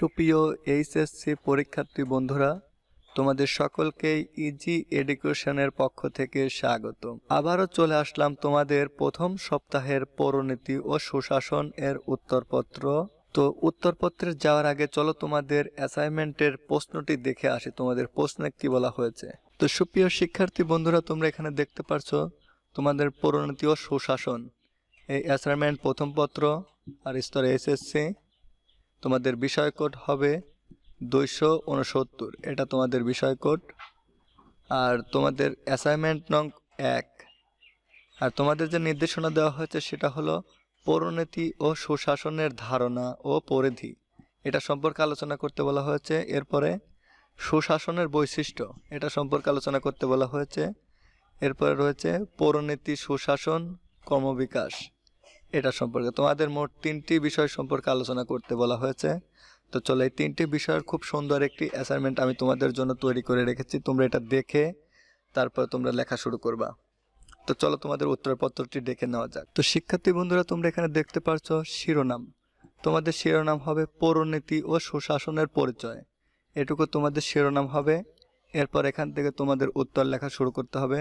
সুপ্রিয় এইচএসসি পরীক্ষার্থী বন্ধুরা, তোমাদের সকলকেই ইজি এডুকেশনের পক্ষ থেকে স্বাগত। আবারও চলে আসলাম তোমাদের প্রথম সপ্তাহের পৌরনীতি ও সুশাসন এর উত্তরপত্র। তো উত্তরপত্রে যাওয়ার আগে চলো তোমাদের অ্যাসাইনমেন্টের প্রশ্নটি দেখে আসি, তোমাদের প্রশ্নে কি বলা হয়েছে। তো সুপ্রিয় শিক্ষার্থী বন্ধুরা, তোমরা এখানে দেখতে পারছো তোমাদের পৌরনীতি ও সুশাসন এই অ্যাসাইনমেন্ট প্রথম পত্র আর স্তর এইচএসসি। তোমাদের বিষয় কোড হবে 269, এটা তোমাদের বিষয় কোড। আর তোমাদের অ্যাসাইনমেন্ট নং 1। আর তোমাদের যে নির্দেশনা দেওয়া হয়েছে সেটা হলো পৌরনীতি ও সুশাসনের ধারণা ও পরিধি, এটা সম্পর্কে আলোচনা করতে বলা হয়েছে। এরপরে সুশাসনের বৈশিষ্ট্য, এটা সম্পর্কে আলোচনা করতে বলা হয়েছে। এরপরে রয়েছে পৌরনীতি, সুশাসন, কর্মবিকাশ, এটা সম্পর্কে তোমাদের মোট 3টি বিষয় সম্পর্কে আলোচনা করতে বলা হয়েছে। তো চলো, এই 3টি বিষয়ের খুব সুন্দর একটি অ্যাসাইনমেন্ট আমি তোমাদের জন্য তৈরি করে রেখেছি। তোমরা এটা দেখে তারপর তোমরা লেখা শুরু করবা। তো চলো তোমাদের উত্তরপত্রটি দেখে নেওয়া যাক। তো শিক্ষার্থী বন্ধুরা, তোমরা এখানে দেখতে পারছো শিরোনাম। তোমাদের শিরোনাম হবে পৌরনীতি ও সুশাসনের পরিচয়, এটুকু তোমাদের শিরোনাম হবে। এরপর এখান থেকে তোমাদের উত্তর লেখা শুরু করতে হবে।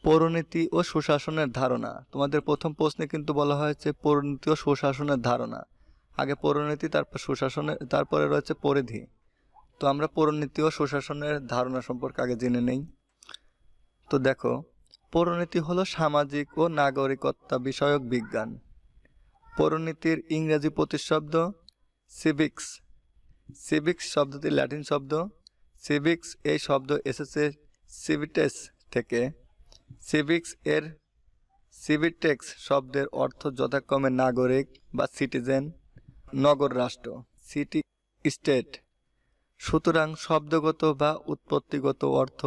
পৌরনীতি ও সুশাসনের ধারণা, তোমাদের প্রথম প্রশ্নে কিন্তু বলা হয়েছে পৌরনীতি ও সুশাসনের ধারণা। আগে পৌরনীতি, তারপর সুশাসনের, তারপরে রয়েছে পরিধি। তো আমরা পৌরনীতি ও সুশাসনের ধারণা সম্পর্কে আগে জেনে নেই। তো দেখো, পৌরনীতি হলো সামাজিক ও নাগরিকত্ব বিষয়ক বিজ্ঞান। পৌরনীতির ইংরেজি প্রতিশব্দ সিভিক্স। সিভিক্স শব্দটি ল্যাটিন শব্দ। সিভিক্স এই শব্দ এসেছে সিভিটেস থেকে। সিভিক্স এর সিভিটেক্স শব্দের অর্থ যথাক্রমে নাগরিক বা সিটিজেন, নগর রাষ্ট্র, সিটি স্টেট। সুতরাং শব্দগত বা উৎপত্তিগত অর্থ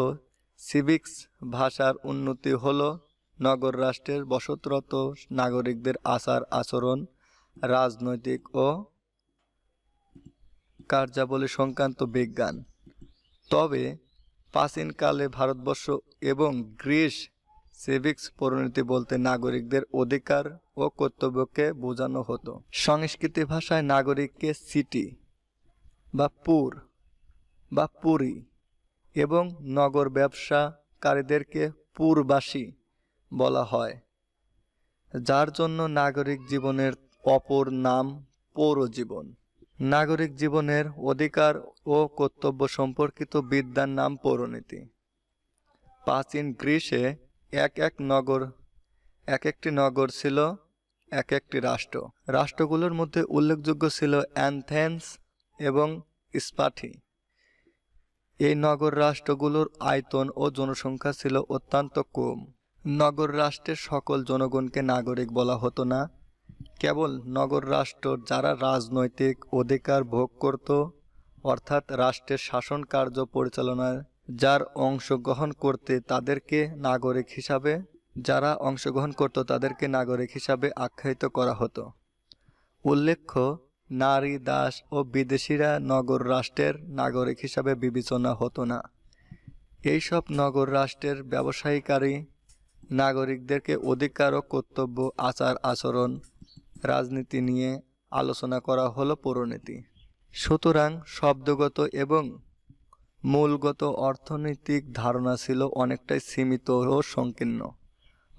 সিভিক্স ভাষার উন্নতি হল নগর রাষ্ট্রের বসতরত নাগরিকদের আচার আচরণ, রাজনৈতিক ও কার্যাবলী সংক্রান্ত বিজ্ঞান। তবে প্রাচীনকালে ভারতবর্ষ এবং গ্রিস সিভিক্স পৌরনীতি বলতে নাগরিকদের অধিকার ও কর্তব্যকে বোঝানো হতো। সংস্কৃত ভাষায় নাগরিককে সিটি বা পুর বা পুরী এবং নগর ব্যবসাকারীদেরকে পুরবাসী বলা হয়, যার জন্য নাগরিক জীবনের অপর নাম পৌরজীবন। নাগরিক জীবনের অধিকার ও কর্তব্য সম্পর্কিত বিদ্যার নাম পৌরনীতি। প্রাচীন গ্রিসে এক একটি নগর ছিল এক একটি রাষ্ট্র। রাষ্ট্রগুলোর মধ্যে উল্লেখযোগ্য ছিল অ্যাথেন্স এবং স্পার্টা। এই নগর রাষ্ট্রগুলোর আয়তন ও জনসংখ্যা ছিল অত্যন্ত কম। নগর রাষ্ট্রের সকল জনগণকে নাগরিক বলা হতো না। কেবল নগর রাষ্ট্র যারা রাজনৈতিক অধিকার ভোগ করত, অর্থাৎ রাষ্ট্রের শাসন কার্য পরিচালনায় যার অংশগ্রহণ করতে তাদেরকে নাগরিক হিসাবে আখ্যায়িত করা হতো। উল্লেখ্য, নারী, দাস ও বিদেশিরা নগর রাষ্ট্রের নাগরিক হিসাবে বিবেচনা হতো না। এইসব নগর রাষ্ট্রের ব্যবসায়ীকারী নাগরিকদেরকে অধিকার ও কর্তব্য, আচার আচরণ, রাজনীতি নিয়ে আলোচনা করা হলো পৌরনীতি। সুতরাং শব্দগত এবং মূলগত অর্থনৈতিক ধারণা ছিল অনেকটাই সীমিত ও সংকীর্ণ।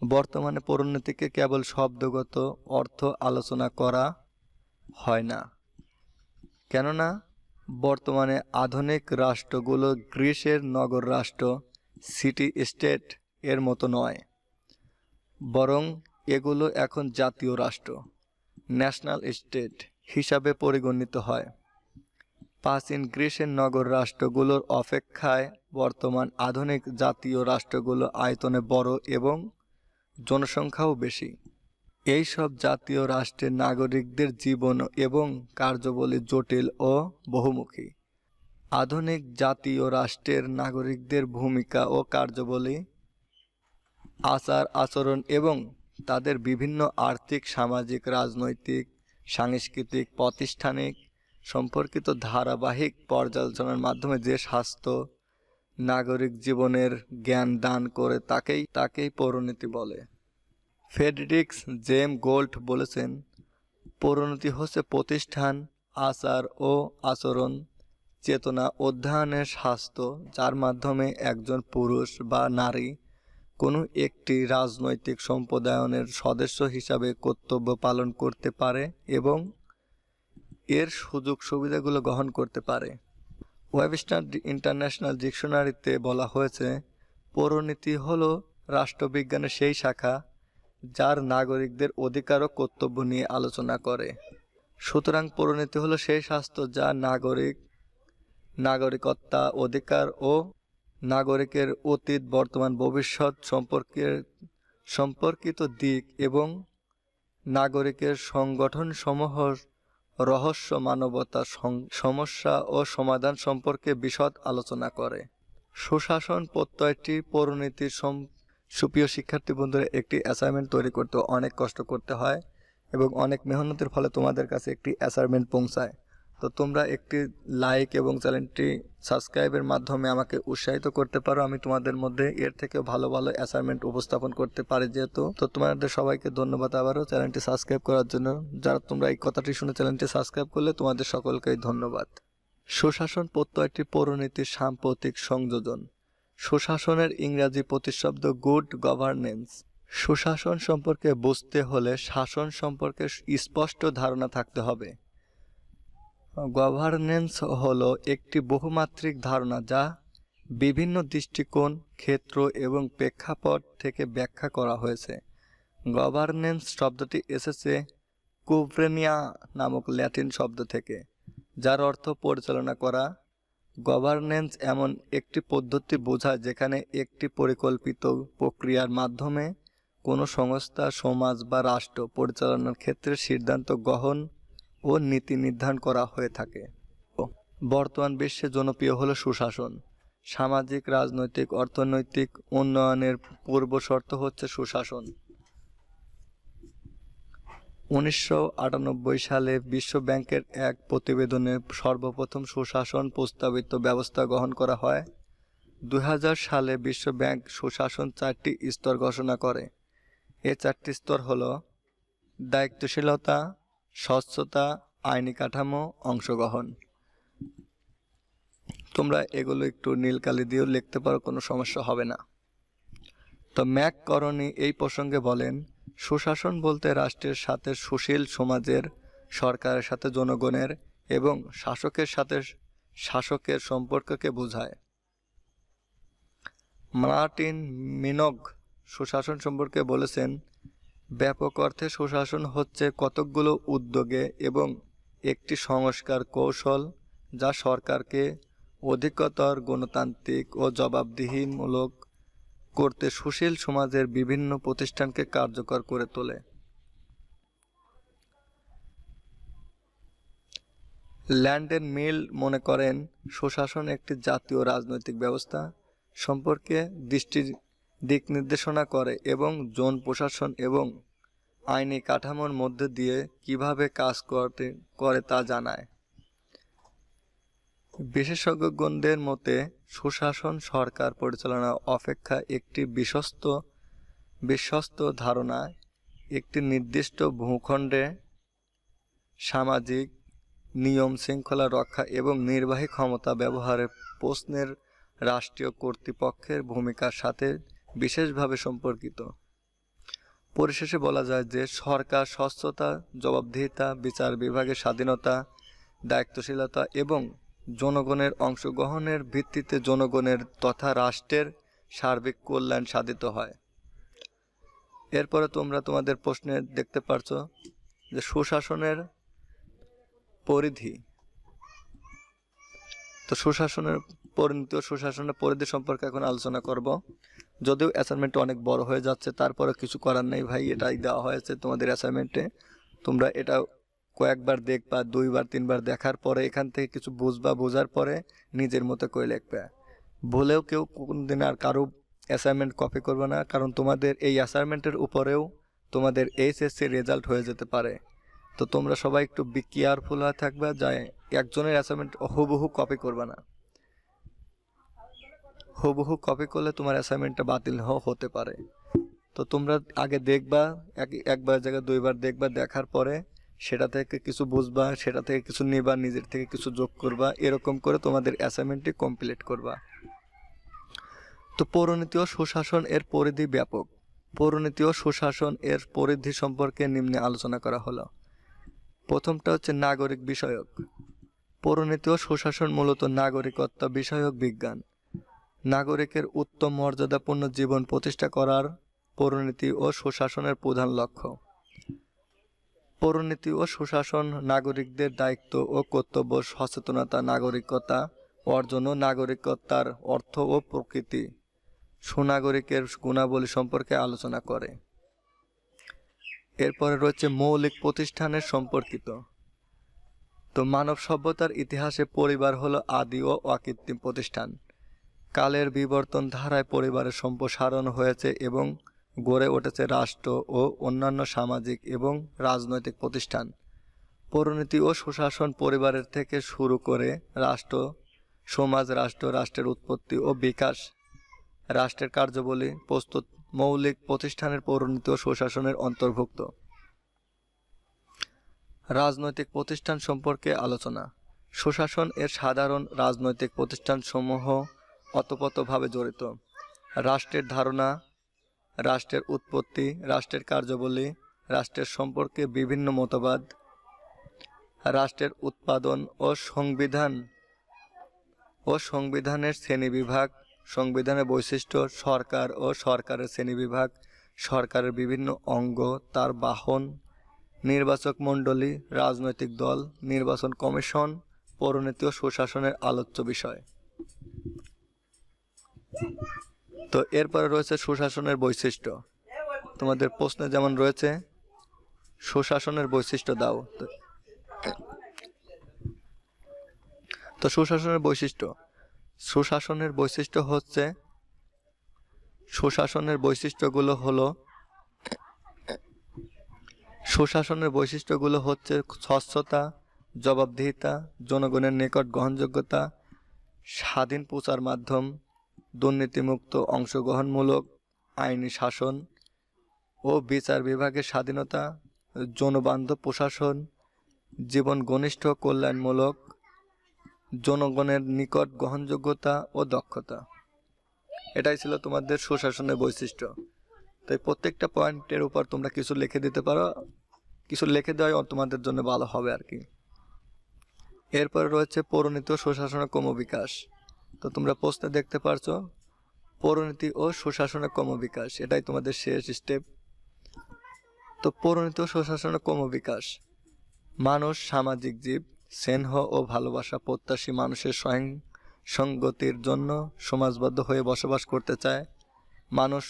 বর্তমানে পৌরনীতিকে কেবল শব্দগত অর্থ আলোচনা করা হয় না, কেননা বর্তমানে আধুনিক রাষ্ট্রগুলো গ্রিসের নগর রাষ্ট্র, সিটি স্টেট এর মতো নয়, বরং এগুলো এখন জাতীয় রাষ্ট্র, ন্যাশনাল স্টেট হিসাবে পরিগণিত হয়। প্রাচীন গ্রিসের নগর রাষ্ট্রগুলোর অপেক্ষায় বর্তমান আধুনিক জাতীয় রাষ্ট্রগুলো আয়তনে বড় এবং জনসংখ্যাও বেশি। এই সব জাতীয় রাষ্ট্রের নাগরিকদের জীবন এবং কার্যাবলী জটিল ও বহুমুখী। আধুনিক জাতীয় রাষ্ট্রের নাগরিকদের ভূমিকা ও কার্যাবলী, আচার আচরণ এবং তাদের বিভিন্ন আর্থিক, সামাজিক, রাজনৈতিক, সাংস্কৃতিক, প্রাতিষ্ঠানিক সম্পর্কিত ধারাবাহিক পর্যালোচনার মাধ্যমে যে স্বাস্থ্য নাগরিক জীবনের জ্ঞান দান করে তাকেই পৌরনীতি বলে। ফ্রেডরিক জেম গোল্ড বলেছেন, পৌরনীতি হচ্ছে প্রতিষ্ঠান আচার ও আচরণ, চেতনা, অধ্যয়নের স্বাস্থ্য, যার মাধ্যমে একজন পুরুষ বা নারী কোনো একটি রাজনৈতিক সম্প্রদায়ের সদস্য হিসাবে কর্তব্য পালন করতে পারে এবং এর সুযোগ সুবিধাগুলো গ্রহণ করতে পারে। ওয়েবস্টার ইন্টারন্যাশনাল ডিকশনারিতে বলা হয়েছে, পৌরনীতি হলো রাষ্ট্রবিজ্ঞানের সেই শাখা যার নাগরিকদের অধিকার ও কর্তব্য নিয়ে আলোচনা করে। সুতরাং পৌরনীতি হলো সেই শাস্ত্র যা নাগরিকত্ব, অধিকার ও নাগরিকের অতীত, বর্তমান, ভবিষ্যৎ সম্পর্কিত দিক এবং নাগরিকের সংগঠন সমূহ রহস্য, মানবতা, সমস্যা ও সমাধান সম্পর্কে বিশদ আলোচনা করে। সুশাসন প্রত্যয়টি পৌরনীতির সুপ্রিয় শিক্ষার্থী বন্ধুরা, একটি অ্যাসাইনমেন্ট তৈরি করতে অনেক কষ্ট করতে হয় এবং অনেক মেহনতের ফলে তোমাদের কাছে একটি অ্যাসাইনমেন্ট পৌঁছায়। তো তোমরা একটি লাইক এবং চ্যানেলটি সাবস্ক্রাইবের মাধ্যমে আমাকে উৎসাহিত করতে পারো। আমি তোমাদের মধ্যে এর থেকে ভালো ভালো অ্যাসাইনমেন্ট উপস্থাপন করতে পারি যেহেতু। তো তোমাদের সবাইকে ধন্যবাদ আবারও চ্যানেলটি সাবস্ক্রাইব করার জন্য। যারা তোমরা এই কথাটি শুনে চ্যানেলটি সাবস্ক্রাইব করলে তোমাদের সকলকেই ধন্যবাদ। সুশাসন প্রত্যয়টি পৌরনীতির সাম্প্রতিক সংযোজন। সুশাসনের ইংরাজি প্রতিশব্দ গুড গভর্নেন্স। সুশাসন সম্পর্কে বুঝতে হলে শাসন সম্পর্কে স্পষ্ট ধারণা থাকতে হবে। গভর্নেন্স হলো একটি বহুমাত্রিক ধারণা যা বিভিন্ন দৃষ্টিকোণ, ক্ষেত্র এবং প্রেক্ষাপট থেকে ব্যাখ্যা করা হয়েছে। গভর্নেন্স শব্দটি এসেছে কুভ্রেনিয়া নামক ল্যাটিন শব্দ থেকে, যার অর্থ পরিচালনা করা। গভর্নেন্স এমন একটি পদ্ধতি বোঝায় যেখানে একটি পরিকল্পিত প্রক্রিয়ার মাধ্যমে কোনো সংস্থা, সমাজ বা রাষ্ট্র পরিচালনার ক্ষেত্রে সিদ্ধান্ত গ্রহণ ও নীতি নির্ধারণ করা হয়ে থাকে। বর্তমান বিশ্বে জনপ্রিয় হলো সুশাসন। সামাজিক, রাজনৈতিক, অর্থনৈতিক উন্নয়নের পূর্ব শর্ত হচ্ছে সুশাসন। 1998 সালে বিশ্ব ব্যাংকের এক প্রতিবেদনে সর্বপ্রথম সুশাসন প্রস্তাবিত ব্যবস্থা গ্রহণ করা হয়। 2000 সালে বিশ্ব ব্যাংক সুশাসন 4টি স্তর ঘোষণা করে। এই 4টি স্তর হলো দায়িত্বশীলতা, স্বচ্ছতা, আইনি কাঠামো, অংশগ্রহণ। তোমরা এগুলো একটু নীল কালি দিয়েও লিখতে পারো, কোনো সমস্যা হবে না। তো ম্যাককরনি এই প্রসঙ্গে বলেন, সুশাসন বলতে রাষ্ট্রের সাথে সুশীল সমাজের, সরকারের সাথে জনগণের এবং শাসকের সাথে শাসকের সম্পর্ককে বোঝায়। মার্টিন মিনগ সুশাসন সম্পর্কে বলেছেন, ব্যাপক অর্থে সুশাসন হচ্ছে কতকগুলো উদ্যোগে এবং একটি সংস্কার কৌশল যা সরকারকে অধিকতর গণতান্ত্রিক ও জবাবদিহিমূলক করতে সুশীল সমাজের বিভিন্ন প্রতিষ্ঠানকে কার্যকর করে তোলে। ল্যান্ডন মিল মনে করেন, সুশাসন একটি জাতীয় রাজনৈতিক ব্যবস্থা সম্পর্কে দিক নির্দেশনা করে এবং জন প্রশাসন এবং আইনি কাঠামোর মধ্যে দিয়ে কিভাবে কাজ করে তা জানায়। বিশেষজ্ঞগণদের মতে সুশাসন সরকার পরিচালনা অপেক্ষা একটি বিশ্বস্ত ধারণা, একটি নির্দিষ্ট ভূখণ্ডে সামাজিক নিয়ম শৃঙ্খলা রক্ষা এবং নির্বাহী ক্ষমতা ব্যবহারের প্রশ্নের রাষ্ট্রীয় কর্তৃপক্ষের ভূমিকার সাথে বিশেষভাবে সম্পর্কিত। পরিশেষে বলা যায় যে সরকার স্বচ্ছতা, জবাবদিহিতা, বিচার বিভাগের স্বাধীনতা, দায়িত্বশীলতা এবং জনগণের অংশগ্রহণের ভিত্তিতে জনগণের তথা রাষ্ট্রের সার্বিক কল্যাণ সাধিত হয়। এরপরে তোমরা তোমাদের প্রশ্নে দেখতে পারছো যে সুশাসনের পরিধি। তো সুশাসনের পরিণতি ও সুশাসনের পরিধি সম্পর্কে এখন আলোচনা করব। যদিও অ্যাসাইনমেন্ট অনেক বড় হয়ে যাচ্ছে, তারপরে কিছু করার নেই ভাই, এটাই দেওয়া হয়েছে তোমাদের অ্যাসাইনমেন্টে। তোমরা এটা কয়েকবার দেখবা, 2বার 3বার দেখার পরে এখান থেকে কিছু বুঝবা, বোঝার পরে নিজের মতো করে লিখবে। ভুলেও কেউ কোনদিন আর কারো অ্যাসাইনমেন্ট কপি করবে না, কারণ তোমাদের এই অ্যাসাইনমেন্টের উপরেও তোমাদের এইচএসসি রেজাল্ট হয়ে যেতে পারে। তো তোমরা সবাই একটু কেয়ারফুল হয়ে থাকবে, যায় একজনের অ্যাসাইনমেন্ট হুবহু কপি করবে না। হুবহু কপি করলে তোমার অ্যাসাইনমেন্টটা বাতিল হতে পারে। তো তোমরা আগে দেখবা, একবার জায়গায় 2বার দেখবা, দেখার পরে সেটা থেকে কিছু বুঝবা, সেটা থেকে কিছু নিবা, নিজের থেকে কিছু যোগ করবা, এরকম করে তোমাদের অ্যাসাইনমেন্টটি কমপ্লিট করবা। তো পৌরনীতি ও সুশাসন এর পরিধি ব্যাপক। পৌরনীতি ও সুশাসন এর পরিধি সম্পর্কে নিম্নে আলোচনা করা হলো। প্রথমটা হচ্ছে নাগরিক বিষয়ক। পৌরনীতি ও সুশাসন মূলত নাগরিকত্ব বিষয়ক বিজ্ঞান। নাগরিকের উত্তম মর্যাদাপূর্ণ জীবন প্রতিষ্ঠা করার পৌরনীতি ও সুশাসনের প্রধান লক্ষ্য। পৌরনীতি ও সুশাসন নাগরিকদের দায়িত্ব ও কর্তব্য সচেতনতা, নাগরিকতা অর্জন ও নাগরিকতার অর্থ ও প্রকৃতি, সুনাগরিকের গুণাবলী সম্পর্কে আলোচনা করে। এরপরে রয়েছে মৌলিক প্রতিষ্ঠানের সম্পর্কিত। তো মানব সভ্যতার ইতিহাসে পরিবার হলো আদি ও অকৃত্রিম প্রতিষ্ঠান। কালের বিবর্তন ধারায় পরিবারের সম্প্রসারণ হয়েছে এবং গড়ে উঠেছে রাষ্ট্র ও অন্যান্য সামাজিক এবং রাজনৈতিক প্রতিষ্ঠান। পৌরনীতি ও সুশাসন পরিবারের থেকে শুরু করে রাষ্ট্র, সমাজ, রাষ্ট্রের উৎপত্তি ও বিকাশ, রাষ্ট্রের কার্যাবলী প্রস্তুত মৌলিক প্রতিষ্ঠানের পৌরনীতি ও সুশাসনের অন্তর্ভুক্ত। রাজনৈতিক প্রতিষ্ঠান সম্পর্কে আলোচনা। সুশাসন এর সাধারণ রাজনৈতিক প্রতিষ্ঠানসমূহ ওতপ্রোতভাবে জড়িত। রাষ্ট্রের ধারণা, রাষ্ট্রের উৎপত্তি, রাষ্ট্রের কার্যাবলী, রাষ্ট্রের সম্পর্কে বিভিন্ন মতবাদ, রাষ্ট্রের উৎপাদন ও সংবিধানের শ্রেণীবিভাগ, সংবিধানের বৈশিষ্ট্য, সরকার ও সরকারের শ্রেণীবিভাগ, সরকারের বিভিন্ন অঙ্গ, তার বাহন, নির্বাচক মণ্ডলী, রাজনৈতিক দল, নির্বাচন কমিশন, পৌরনীতি ও সুশাসনের আলোচ্য বিষয়। তো এরপরে রয়েছে সুশাসনের বৈশিষ্ট্য। তোমাদের প্রশ্নে যেমন রয়েছে সুশাসনের বৈশিষ্ট্য দাও। তো সুশাসনের বৈশিষ্ট্য, সুশাসনের বৈশিষ্ট্যগুলো হচ্ছে স্বচ্ছতা, জবাবদিহিতা, জনগণের নিকট গ্রহণযোগ্যতা, স্বাধীন প্রচার মাধ্যম, দুর্নীতিমুক্ত অংশগ্রহণমূলক আইনি শাসন ও বিচার বিভাগের স্বাধীনতা, জনবান্ধব প্রশাসন, জীবন ঘনিষ্ঠ কল্যাণমূলক, জনগণের নিকট গ্রহণযোগ্যতা ও দক্ষতা। এটাই ছিল তোমাদের সুশাসনের বৈশিষ্ট্য। তাই প্রত্যেকটা পয়েন্টের উপর তোমরা কিছু লিখে দিতে পারো, কিছু লিখে দেওয়াই তোমাদের জন্য ভালো হবে আর কি। এরপরে রয়েছে পৌরনীতি ও সুশাসনের ক্রমবিকাশ। তো তোমরা প্রশ্নে দেখতে পারছো পৌরনীতি ও সুশাসনের ক্রমবিকাশ, এটাই তোমাদের শেষ স্টেপ। তো পৌরনীতি ও সুশাসনের ক্রমবিকাশ। মানুষ সামাজিক জীব, স্নেহ ও ভালোবাসা প্রত্যাশী মানুষের সঙ্গতির জন্য সমাজবদ্ধ হয়ে বসবাস করতে চায়। মানুষ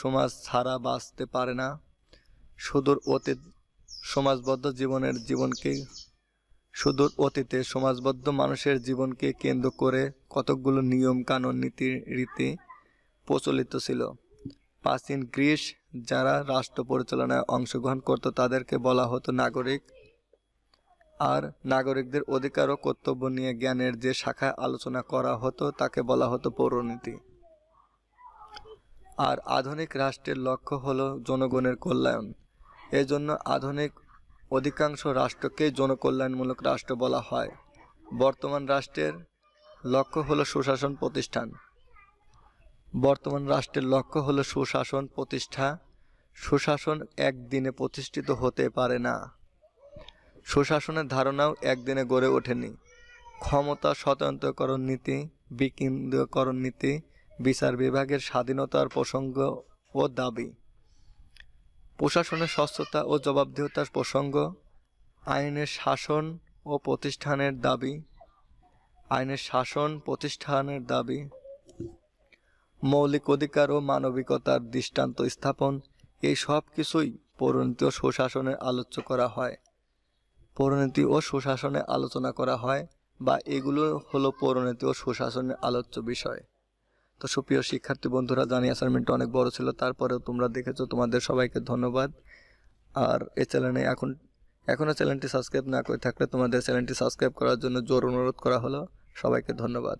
সমাজ ছাড়া বাঁচতে পারে না। সুদূর অতীতে সমাজবদ্ধ মানুষের জীবনকে কেন্দ্র করে কতকগুলো নিয়ম কানুন নীতি রীতি প্রচলিত ছিল। প্রাচীন গ্রিস যারা রাষ্ট্র পরিচালনায় অংশগ্রহণ করত তাদেরকে বলা হতো নাগরিক। আর নাগরিকদের অধিকার ও কর্তব্য নিয়ে জ্ঞানের যে শাখায় আলোচনা করা হতো তাকে বলা হতো পৌরনীতি। আর আধুনিক রাষ্ট্রের লক্ষ্য হলো জনগণের কল্যাণ। এজন্য আধুনিক অধিকাংশ রাষ্ট্রকেই জনকল্যাণমূলক রাষ্ট্র বলা হয়। বর্তমান রাষ্ট্রের লক্ষ্য হলো সুশাসন প্রতিষ্ঠা। সুশাসন একদিনে প্রতিষ্ঠিত হতে পারে না। সুশাসনের ধারণাও একদিনে গড়ে ওঠেনি। ক্ষমতা স্বতন্ত্রকরণ নীতি, বিকেন্দ্রীকরণ নীতি, বিচার বিভাগের স্বাধীনতার প্রসঙ্গ ও দাবি, প্রশাসনের স্বচ্ছতা ও জবাবদিহিতার প্রসঙ্গ, আইনের শাসন প্রতিষ্ঠানের দাবি, মৌলিক অধিকার ও মানবিকতার দৃষ্টান্ত স্থাপন, এই সব কিছুই পৌরনীতি ও সুশাসনের আলোচনা করা হয় বা এগুলো হলো পৌরনীতি ও সুশাসনের আলোচ্য বিষয়। তো সুপ্রিয় শিক্ষার্থী বন্ধুরা, জানি অ্যাসাইনমেন্টটা অনেক বড় ছিল, তারপরেও তোমরা দেখেছো, তোমাদের সবাইকে ধন্যবাদ। আর এই চ্যানেলে এখনও চ্যানেলটি সাবস্ক্রাইব না করে থাকলে তোমাদের চ্যানেলটি সাবস্ক্রাইব করার জন্য জোর অনুরোধ করা হলো। সবাইকে ধন্যবাদ।